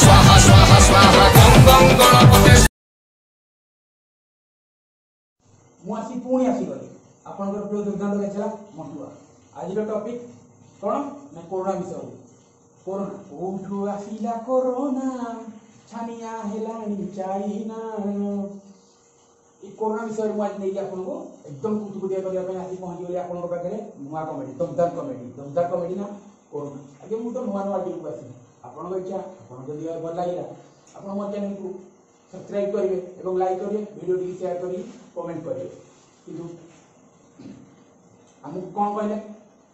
स्वाहा स्वाहा स्वाहा गं गं गणपते मुझे पुणी आसीगली आपंकर प्रिय दुर्दांत देखला मटुआ आज टॉपिक कौन ना कोरोना विषय कोरोना कोठू आसिला कोरोना छानिया हेलानी चाइना कोरोना विषय में आज नहीं आपको एकदम कुटकुटिया करने आज पहुंची गली आप नुआ कमेडी दमदार कमेडी ना कोरोना आगे मुझे तो नुआ नुआ टीवी को आसी आपन इच्छा आप भल लगे आप मो चैनल को सब्सक्राइब करेंगे और लाइक करेंगे वीडियो टी शेयर करेंगे कमेंट करेंगे कि आमको कौन कहले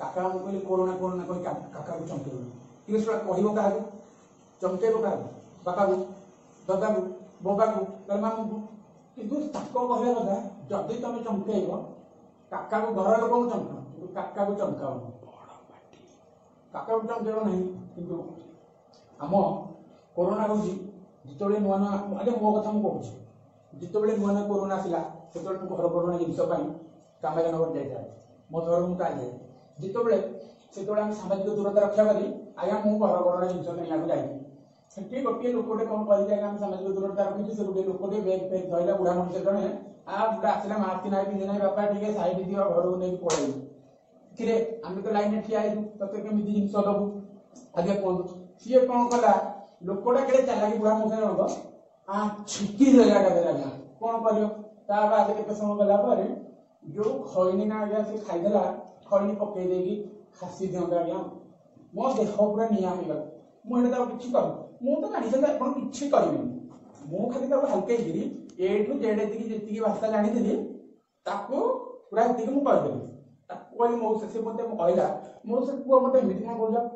काका आमको कहले कोरोना कोरोना कह काका को चमकेब कि कह क्या चमकेब क्या बापा को दादा को बोबा को मामू को किंतु कहवा कथा जदि तुम चमकेब काका को घर लोक को चमकाओ काका को चमकाओ काका को चमकेब ना कि आम कोरोना हूँ जिते नुआ नुआ आगे मो कथा मुझे जिते नुआ नुआ कोरोना आसला से घर कोरोना जिनपाई कामानगर जाए मो घर मुझे जाए जिते से सामाजिक दूरता रक्षा करी आज्ञा मुझे घर कोरोना जिन ना जाए से गोटे लोकटे कौन कह सामाजिक दूरता रखी से गोटे लोकटे बेग फेग धरला बुढ़ा मनुष्य जड़े गोटे आसला मास्क ना पिंधे ना बापा टे साइड दियो घर को नहीं पड़े कि आम तो लाइन ठिया ते कमी जिन दबू आगे कहूँ सी कौन कला लोकटा के चलाकि बुढ़ा मनुष्य जनक छिकी रहा कौन कर बाद के समय गला जो खैनी ना आज्ञा से खाईदेला खैनी पकई देगी खासी दिंता आज्ञा मो देह पूरा निआ होगा मुझे कि कर मु तो जानी कि करी मु खाली हल्के एठू जेड जी भाषा जानी पूरा ये मुझे कहदेली मौसा से मत कहला मौसा पुआ मत एमती क्या कह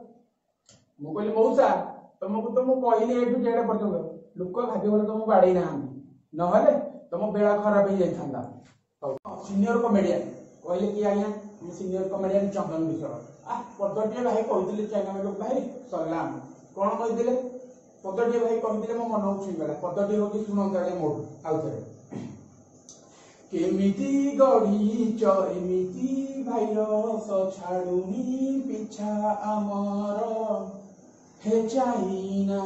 मुझे मौसा तुमको तो मुझे कहली एठू जेड पर्यटन लोक खाद्य घर तुमको बाड़े ना ना तुम बेला खराब हो जाता सीनियर कमेडियन कहले कि आज्ञा सीनियर कमेडियन चंदन मिश्र पदटे भाई कहते चैनल लोक भाई सरला कौन कहते पदटे भाई कहते मो मन को छुईगला पदटे हो कि शुणता मोड़ आउ थे केमिति गढ़ीच एमिति भाइरस छाड़ुनी पिछा आमर हे चाइना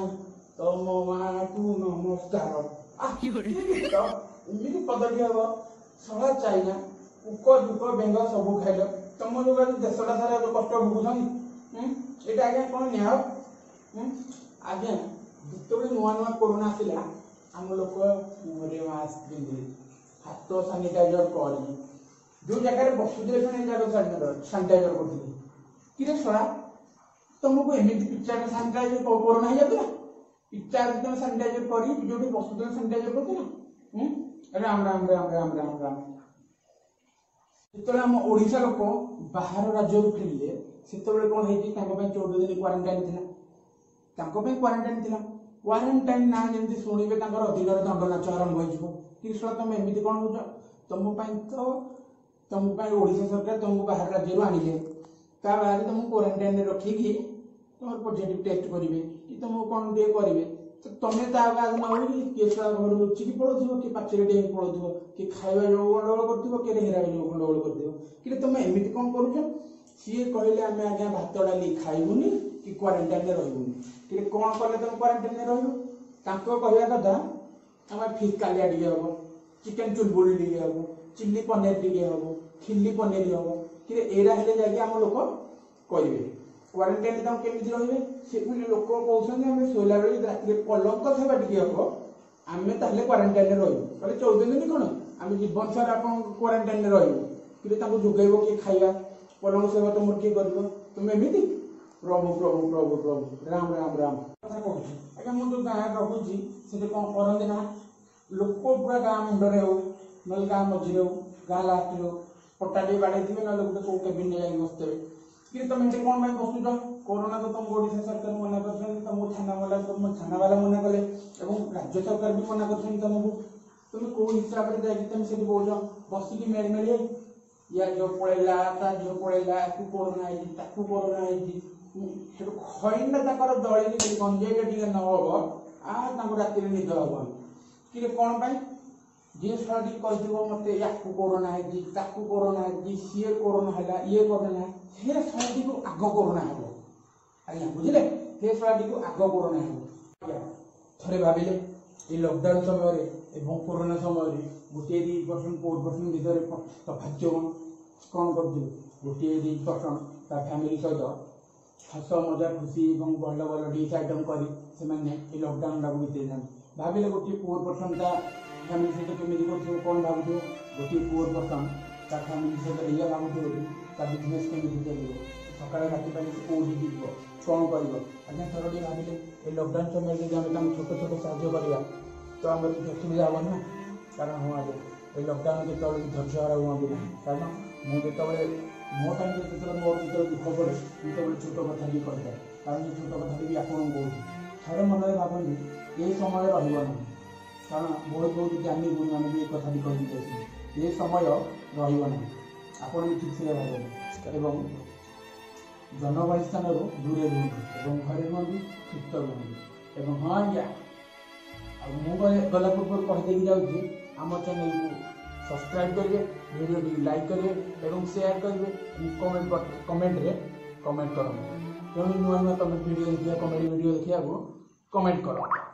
तम माँ को नमस्कार एमती पदटी हम सड़ा चाइना उक दुक बेंग सब खाइल तुम जो देशटा सारा जो कष्ट भोगुन यहाँ आज्ञा कौन न्याय आज्ञा जिते नुआ नुआ कोरोना आसला आम लोक मुहरे मास्क पिंधे हाथ सानिटाइजर कर जो जगह बसुले सानिटाइजर करते कि सड़ा तुमको एमती पिक्चर सानिटाइजर कोरोना हो जाता पिक्चर तुम सानिटाइजर कर जो बसुले सानिटाइजर करते राम राम राम राम राम राम जिते ओडिशा लोक बाहर राज्य फेरिले से कौन है 14 दिन क्वारंटाइन था क्वारंटाइन था क्वारंटाइन ना जमी शुणे अधीन दंड नाच आरंभ हो तुम एमती कौन हो तुम ओडिशा सरकार तुमको बाहर राज्य आनिले बाद तुमको क्वारंटाइन रखिकी तुम पॉजिटिव टेस्ट करेंगे कि तुमको कौन टे करेंगे तुम्हें घर लुचिकी पड़ो कि पाचेरी डेई पड़ो कि खाଇବା जो गंडगोल कर हेरा जो गंडगोल कर कि तुम एमती कौन कर सी कहले आम आज्ञा भात डाली खाइबुनि कि क्वारंटाइन रही कि कौन कले तुम क्वारंटाइन रहा कथा आम फिश कालिया टे हम चिकेन चुलबुली टे हम चिल्ली पनीर टे हम खिल्ली पनीर हम कि एरा हेले जाके आम लोक करेंगे क्वारंटाइन तुम केमी रे से लोक कहते शोला बेले रात पलंक था टे हम आम ताले क्वारंटाइन रही 14 दिन कौन आम जीवन सारा आप क्वारंटाइन रही जोगेब किए खाଇବା पलंक सेवा तुम किए कर तुम एमती प्रभु प्रभु प्रभु प्रभु राम राम राम कथा कहूँ आज्ञा मुझे जो गाँव रखुची से कौन करते ना लोक पूरा गाँ मुंडे हो ना गाँ मझे हो गाँ लास्ट हो पट्टा टे बाड़े थे ना गोटे कौ केबिन जाए बसते कि तुम ये कौन बसुच कोरोना तो तुमको ओडिशा सरकार मना कर तुमको थाना वाला मना कले राज्य सरकार भी मना कर तुमको तुम कौ हिसाब से जाए तुम से कौन बसिकी मेल मेले या झील पड़ेगा ता झील पड़ेगा कोरोना है खैना दड़ी गंजेई टे न हम राति निद हम कि कौन पाई जी छुआटी कह मत या कोरोना है कोरोना है सी कोरोना है ये कोरोना है छुआटी को आग कोरोना हम आज्ञा बुझे से छुआटी को आग कोरोना हम ଆଜ୍ଞା ଥରେ ଭାବିଲେ এই লকডাউন সময় এবং করোনা সময় গোটিয়ে 2% 4% ভিতরে তফাৎ কଣ କରୁଥିଲେ ଗୋଟିଏ 2% ତା ଫ୍ୟାମିଲି ସହିତ ହସ ମଜା ଖୁସି ଏବଂ ଭଲ ଭଲ ଡିସ୍ ଆଇଟମ୍ କରି ସେମାନେ ଏ ଲକଡାଉନଟାକୁ ବିତେଇଥାନ୍ତି। ଭାବିଲେ ଗୋଟିଏ 4% ତା ଫ୍ୟାମିଲି ସହିତ କେମିତି କରୁଥିବ କ'ଣ ଭାବୁଥିବ ଗୋଟିଏ 4% ତା ଫ୍ୟାମିଲି ସହିତ ଏଇଆ ଭାବୁଥିବ କି ତା ବିଜନେସ୍ କେମିତି ଚାଲିବ ସକାଳେ ରାତି ପାଇଁ କେଉଁଠି ଯିବ କ'ଣ କରିବ। ଆଜ୍ଞା ଥର ଟିକେ ଭାବିଲେ ଏ ଲକଡାଉନ ସମୟରେ ଯଦି ଆମେ ତାଙ୍କୁ ଛୋଟ ଛୋଟ ସାହାଯ୍ୟ କରିବା ତ ଆମର କିଛି ଅସୁବିଧା ହେବନି ନା। କାରଣ ହଁ ଆଜ୍ଞା এই ଲକଡାଉନ କେତେବେଳେ ବି ଧୈର୍ଯ୍ୟ ହରା ହୁଅନ୍ତି ନାହିଁ। କାରଣ ମୁଁ ଯେତେବେଳେ ମୋ ଟାଇମ୍ରେ ଯେତେବେଳେ ମୋର ଯେତେବେଳେ ଦୁଃଖ ପଡ଼େ ମୁଁ ସେତେବେଳେ ଛୋଟ କଥା ବି କରିଥାଏ। କାରଣ ସେ ଛୋଟ କଥାଟି ବି ଆପଣଙ୍କୁ କହୁଛି ଥରେ ମନରେ ଭାବନ୍ତୁ ଏ ସମୟ ରହିବ ନାହିଁ। କାରଣ ବହୁତ ବହୁତ ଜ୍ଞାନୀ ଗୁରୁମାନେ ବି ଏ କଥାଟି କହିକି ଯାଇଛନ୍ତି ଏ ସମୟ ରହିବ ନାହିଁ। ଆପଣ ବି ଠିକ୍ ସେ ଭାବନ୍ତୁ ଏବଂ ଜନଗହଳି ସ୍ଥାନରୁ ଦୂରେ ରୁହନ୍ତୁ ଏବଂ ଘରେ ରୁହନ୍ତୁ ସୁସ୍ଥ ରୁହନ୍ତୁ। ଏବଂ ହଁ ଆଜ୍ଞା ଆଉ ମୁଁ ଗଲା ପୂର୍ବରୁ କହିଦେଇକି ଯାଉଛି ଆମ ଚ୍ୟାନେଲକୁ ସବସ୍କ୍ରାଇବ୍ କରିବେ, ଭିଡ଼ିଓଟି ଲାଇକ୍ କରିବେ ଏବଂ ସେୟାର କରିବେ କମେଣ୍ଟରେ କମେଣ୍ଟ କରନ୍ତୁ। ତେଣୁ ନୂଆ ନୂଆ ଭିଡ଼ିଓ ଦେଖିବା କମେଡ଼ି ଭିଡ଼ିଓ ଦେଖିବାକୁ କମେଣ୍ଟ କରନ୍ତୁ।